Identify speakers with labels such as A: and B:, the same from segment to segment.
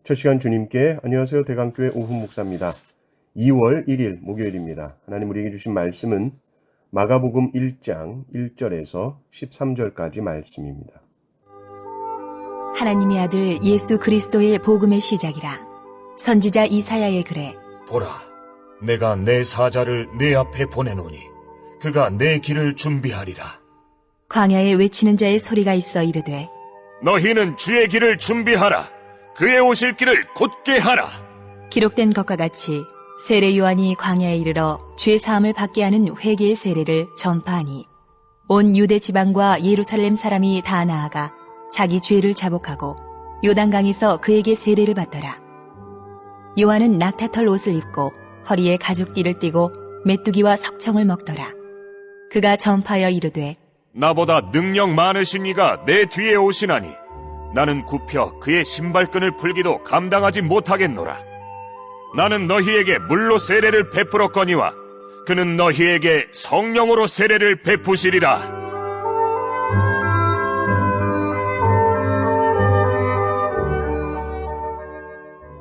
A: 첫 시간 주님께 안녕하세요. 대강교회 오훈 목사입니다. 2월 1일 목요일입니다. 하나님 우리에게 주신 말씀은 마가복음 1장 1절에서 13절까지 말씀입니다.
B: 하나님의 아들 예수 그리스도의 복음의 시작이라. 선지자 이사야의 글에
C: 보라, 내가 내 사자를 내 앞에 보내노니 그가 내 길을 준비하리라.
B: 광야에 외치는 자의 소리가 있어 이르되
C: 너희는 주의 길을 준비하라. 그의 오실 길을 곧게 하라.
B: 기록된 것과 같이 세례 요한이 광야에 이르러 죄 사함을 받게 하는 회개의 세례를 전파하니 온 유대 지방과 예루살렘 사람이 다 나아가 자기 죄를 자복하고 요단강에서 그에게 세례를 받더라. 요한은 낙타털 옷을 입고 허리에 가죽띠를 띠고 메뚜기와 석청을 먹더라. 그가 전파하여 이르되
C: 나보다 능력 많으신 이가 내 뒤에 오시나니 나는 굽혀 그의 신발끈을 풀기도 감당하지 못하겠노라. 나는 너희에게 물로 세례를 베풀었거니와 그는 너희에게 성령으로 세례를 베푸시리라.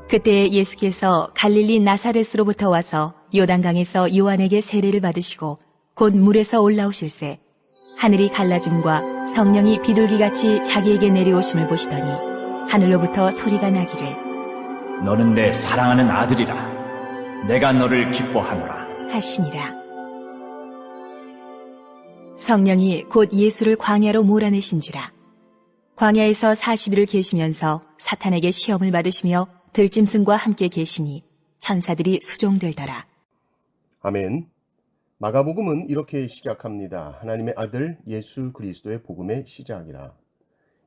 B: 그때 예수께서 갈릴리 나사렛으로부터 와서 요단강에서 요한에게 세례를 받으시고 곧 물에서 올라오실새 하늘이 갈라짐과 성령이 비둘기같이 자기에게 내려오심을 보시더니 하늘로부터 소리가 나기를
D: 너는 내 사랑하는 아들이라. 내가 너를 기뻐하노라.
B: 하시니라. 성령이 곧 예수를 광야로 몰아내신지라. 광야에서 40일을 계시면서 사탄에게 시험을 받으시며 들짐승과 함께 계시니 천사들이 수종들더라.
A: 아멘. 마가복음은 이렇게 시작합니다. 하나님의 아들 예수 그리스도의 복음의 시작이라.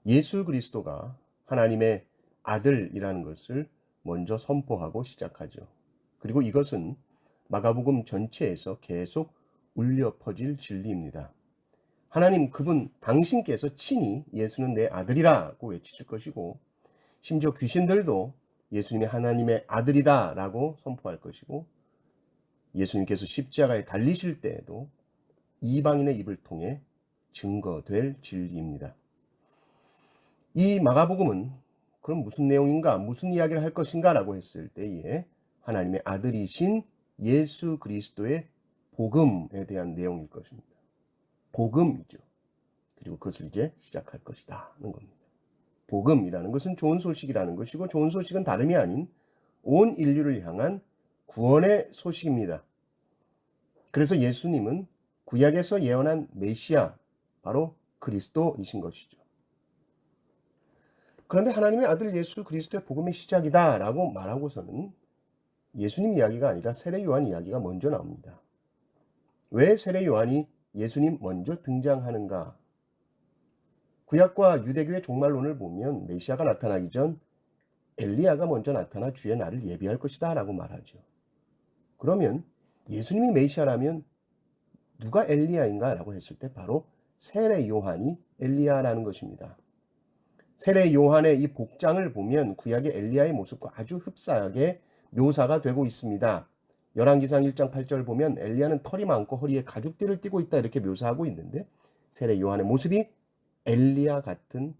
A: 예수 그리스도가 하나님의 아들이라는 것을 먼저 선포하고 시작하죠. 그리고 이것은 마가복음 전체에서 계속 울려 퍼질 진리입니다. 하나님 그분 당신께서 친히 예수는 내 아들이라고 외치실 것이고 심지어 귀신들도 예수님이 하나님의 아들이다 라고 선포할 것이고 예수님께서 십자가에 달리실 때에도 이방인의 입을 통해 증거될 진리입니다. 이 마가복음은 그럼 무슨 내용인가, 무슨 이야기를 할 것인가 라고 했을 때에 하나님의 아들이신 예수 그리스도의 복음에 대한 내용일 것입니다. 복음이죠. 그리고 그것을 이제 시작할 것이다 하는 겁니다. 복음이라는 것은 좋은 소식이라는 것이고 좋은 소식은 다름이 아닌 온 인류를 향한 구원의 소식입니다. 그래서 예수님은 구약에서 예언한 메시아, 바로 그리스도이신 것이죠. 그런데 하나님의 아들 예수 그리스도의 복음의 시작이다 라고 말하고서는 예수님 이야기가 아니라 세례 요한 이야기가 먼저 나옵니다. 왜 세례 요한이 예수님 먼저 등장하는가? 구약과 유대교의 종말론을 보면 메시아가 나타나기 전 엘리야가 먼저 나타나 주의 날을 예비할 것이다 라고 말하죠. 그러면 예수님이 메시아라면 누가 엘리야인가 라고 했을 때 바로 세례 요한이 엘리야라는 것입니다. 세례 요한의 이 복장을 보면 구약의 엘리야의 모습과 아주 흡사하게 묘사가 되고 있습니다. 열왕기상 1장 8절 보면 엘리야는 털이 많고 허리에 가죽띠를 띠고 있다 이렇게 묘사하고 있는데 세례 요한의 모습이 엘리야 같은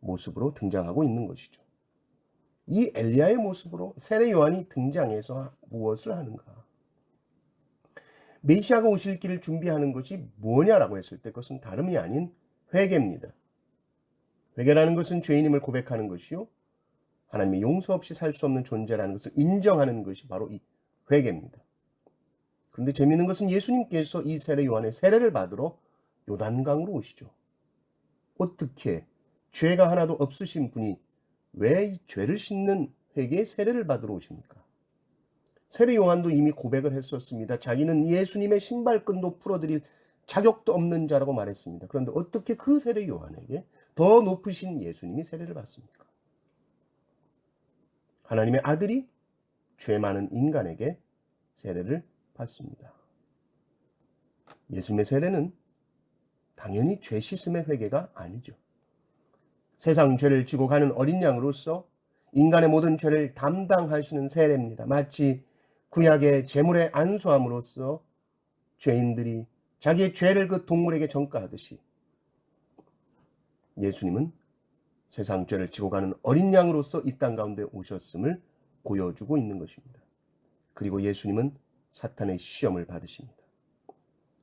A: 모습으로 등장하고 있는 것이죠. 이 엘리야의 모습으로 세례 요한이 등장해서 무엇을 하는가? 메시아가 오실 길을 준비하는 것이 뭐냐라고 했을 때 그것은 다름이 아닌 회개입니다. 회개라는 것은 죄인임을 고백하는 것이요. 하나님의 용서 없이 살 수 없는 존재라는 것을 인정하는 것이 바로 이 회개입니다. 그런데 재미있는 것은 예수님께서 이 세례 요한의 세례를 받으러 요단강으로 오시죠. 어떻게 죄가 하나도 없으신 분이 왜 이 죄를 씻는 회개의 세례를 받으러 오십니까? 세례 요한도 이미 고백을 했었습니다. 자기는 예수님의 신발끈도 풀어드릴 자격도 없는 자라고 말했습니다. 그런데 어떻게 그 세례 요한에게 더 높으신 예수님이 세례를 받습니까? 하나님의 아들이 죄 많은 인간에게 세례를 받습니다. 예수님의 세례는 당연히 죄 씻음의 회개가 아니죠. 세상 죄를 지고 가는 어린 양으로서 인간의 모든 죄를 담당하시는 세례입니다. 마치 구약의 제물의 안수함으로써 죄인들이 자기의 죄를 그 동물에게 전가하듯이 예수님은 세상 죄를 지고 가는 어린 양으로서 이 땅 가운데 오셨음을 보여주고 있는 것입니다. 그리고 예수님은 사탄의 시험을 받으십니다.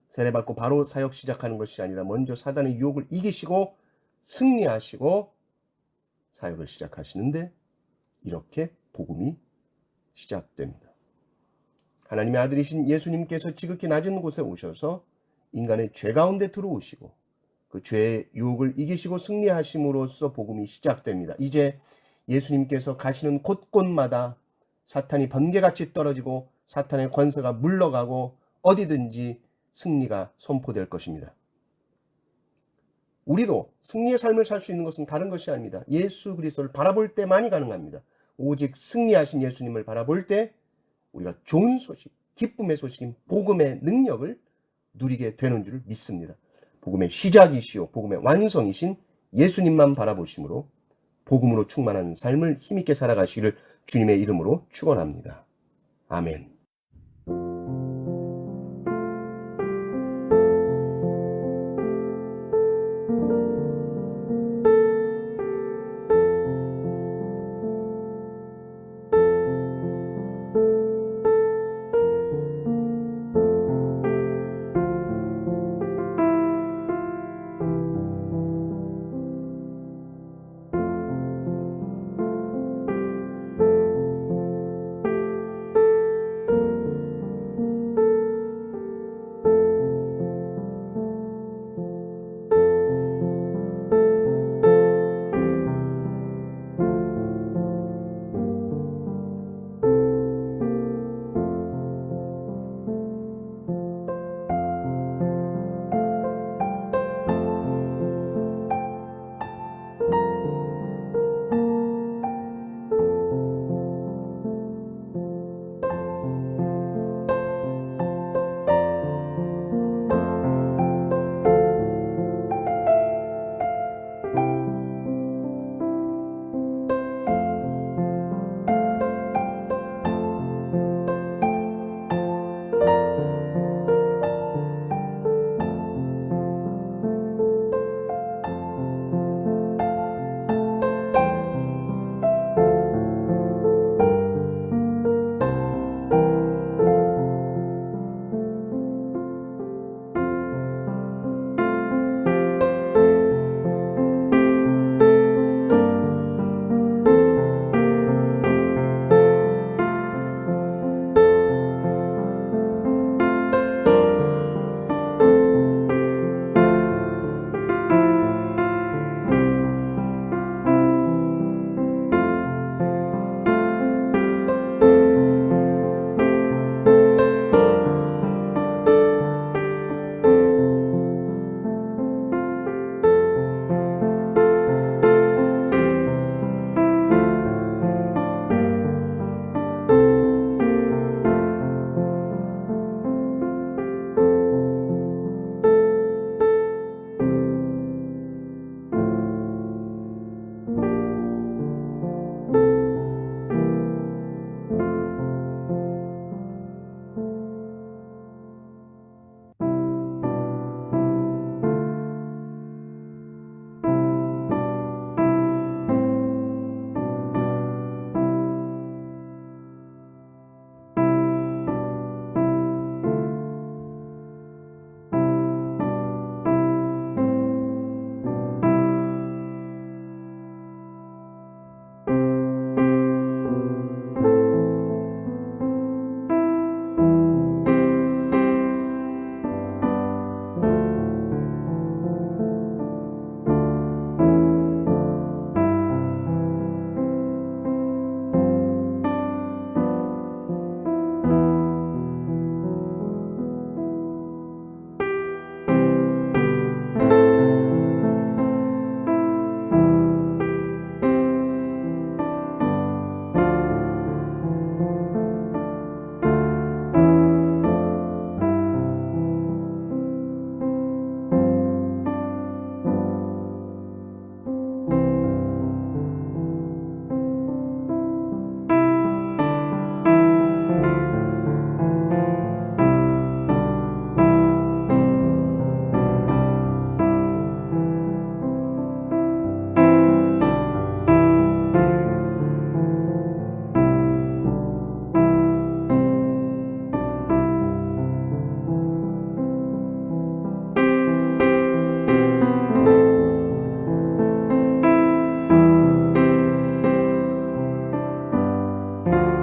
A: 세례받고 바로 사역 시작하는 것이 아니라 먼저 사단의 유혹을 이기시고 승리하시고 사역을 시작하시는데 이렇게 복음이 시작됩니다. 하나님의 아들이신 예수님께서 지극히 낮은 곳에 오셔서 인간의 죄 가운데 들어오시고 그 죄의 유혹을 이기시고 승리하심으로써 복음이 시작됩니다. 이제 예수님께서 가시는 곳곳마다 사탄이 번개같이 떨어지고 사탄의 권세가 물러가고 어디든지 승리가 선포될 것입니다. 우리도 승리의 삶을 살 수 있는 것은 다른 것이 아닙니다. 예수 그리스도를 바라볼 때만이 가능합니다. 오직 승리하신 예수님을 바라볼 때 우리가 좋은 소식, 기쁨의 소식인 복음의 능력을 누리게 되는 줄 믿습니다. 복음의 시작이시오 복음의 완성이신 예수님만 바라보심으로 복음으로 충만한 삶을 힘있게 살아가시기를 주님의 이름으로 축원합니다. 아멘. 아멘.